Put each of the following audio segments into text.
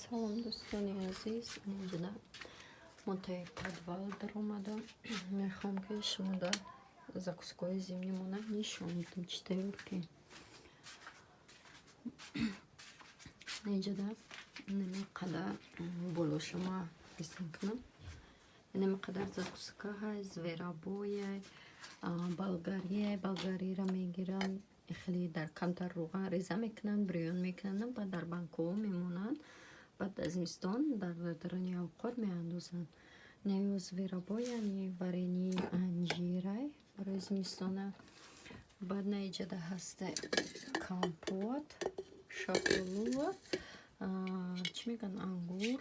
Салом дӯстони азиз, инҷа монтаи подвал даромадам. Мехоҳам ки шумо дар закускаҳои зимнимона нишон дидем чӣ тайёр ки инҷа ними қадар болошама истем кунам. Ними қадар закуска ҳаст, зверобояй, болгариро мегирам, хеле дар камтар рӯған реза мекунанд, бирён мекунанд, баъд дар банкҳо мемонанд. Баъд аз зимистон дар дарони авқот меандозанд. Нею зверобоя, не варени анҷирай барои зимистона. Баъд наиҷада ҳасте компот, шоколад, чӣ мегӯянд, ангур,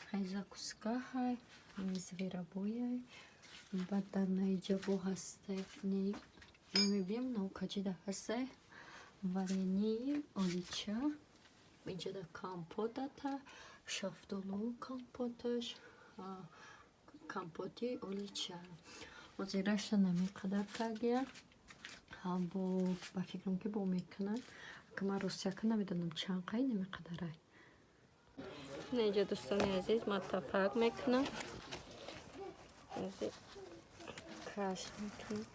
хай закуска ҳай, зверобояй. Баъд дар наиҷа бо ҳасте мебинем нокаҷида ҳасте варени олича. Инҷада компотата, шафтолу компоташ, компоти олича. Озираша нами қадар кардия. Ба фикрам ки бо мекунад. Ман ростияка намедонам чанд қай нами қадарай. Инҷа дӯстони азиз ман тафак мекунам. Каш мекунам.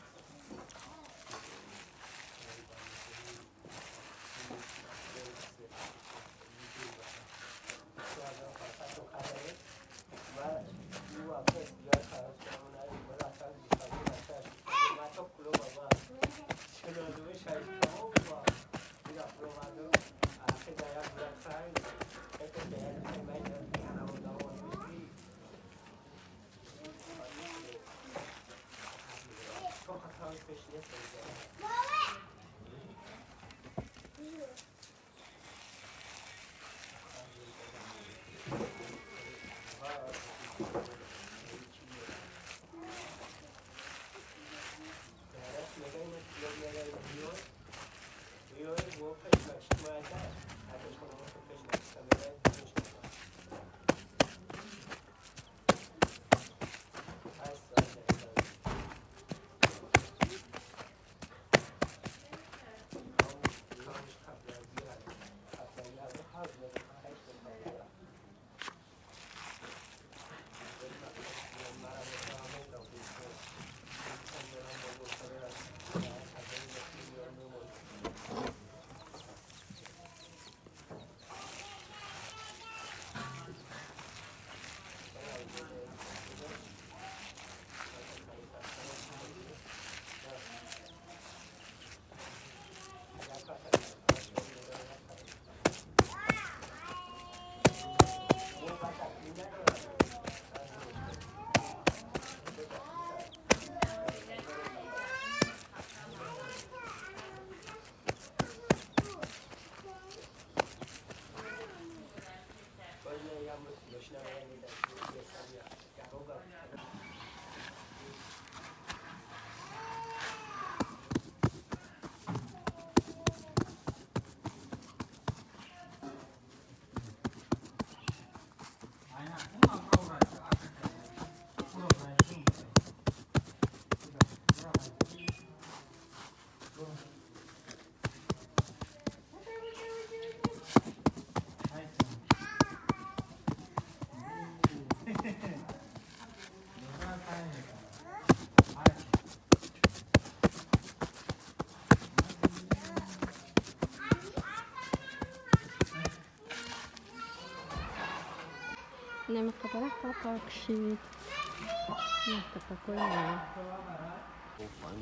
Нами қадар тапак шид.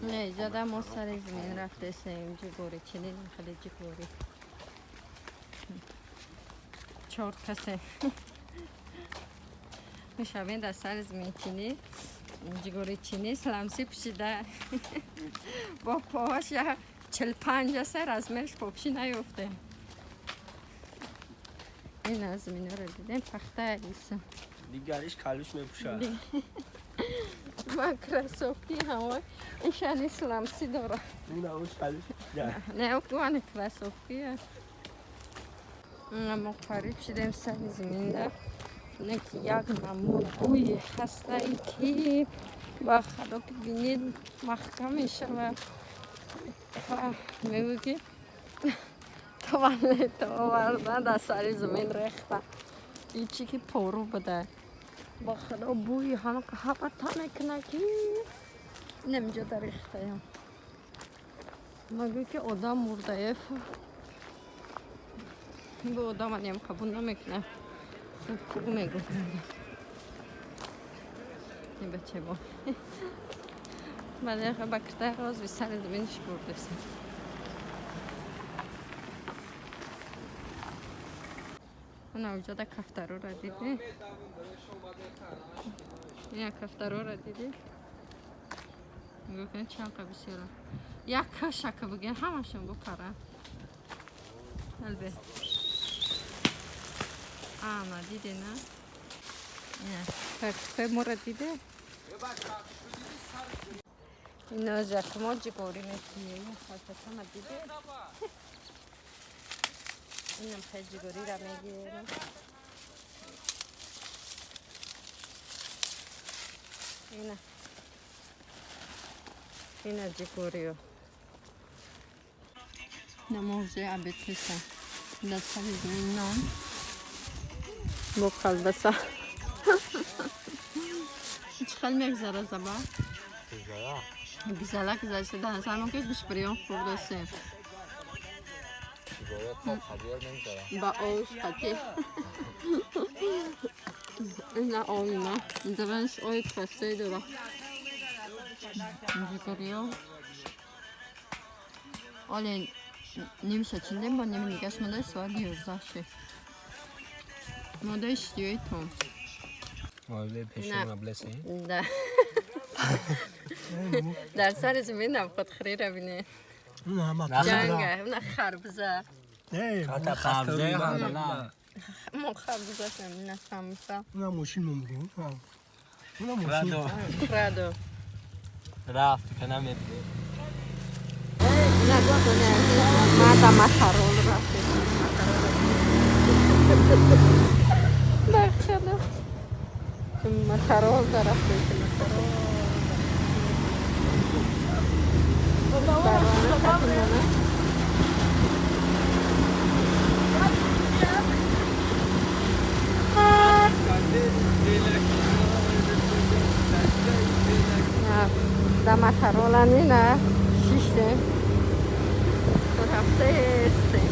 Не, ҷада мо сари зимин рафтесем ҷигори чунин хеле ҷигори. 4 касе. Мешавем дар сари зимин чини ҷигори чини саламси пӯшида бо поаш 45 се размерш попши наёфтем. این از زمینه رو دیدم پخته ایسا دیگرش کالوش میپوشد من کراسوفی همه اینشان اسلامسی داره اون همش کالوش نه اون کراسوفیه ما قریب شدیم سر زمینه نکی یک نمود بوی هسته ای که با خدا که بینید محکم میشه و میگه توالت آوردن در سر زمین ریختن. این چی که پرو بوده با خدا بوی همه تا میکنه که نمیجا در ریخته هم مگه که آدم مرده به آدم هم قبول نمیکنه کو میگو این بچه با بعد بکرده راز به سر زمینش برده سن اون اوجاده کفترو را دیدی؟ این کفترو را دیدی؟ گفتن چند بسیاره یک کشک بگین همشون بپرن البته آما دیده نه؟ نه پرکفه مورد دیده؟ اینا جکما جگوری نتیه این خالفتا ما دیده؟ اینم خیلی جگوری را میگیره اینا جگوریو نموزه عبیتیسه دسته بیزمین نان با کلبسه چقدر میگذاره زبا؟ بیزاله که زشته ده هزار من که بشپریان خوب دسته با آوش قطعه اینا آوی نه دوانش آوی پسته داره جگریو آلی نمیشه چندین با نمی نگهش ماده سوال 11 شه ماده اشتیوی تون ماده پیشون مبلسه نه در سر زمین هم خودخری رو بینه جنگه اون خربزه حتی خربزه هم نه ما خربزه شم نفهمیسا اونم ماشین نمیگه رادو رفت که نمیده نگو کنه مادا مخارول رفته داخله مخارول رفته مخارول برانه خطمونه da Matarola, né? Xiste. Por hafta este.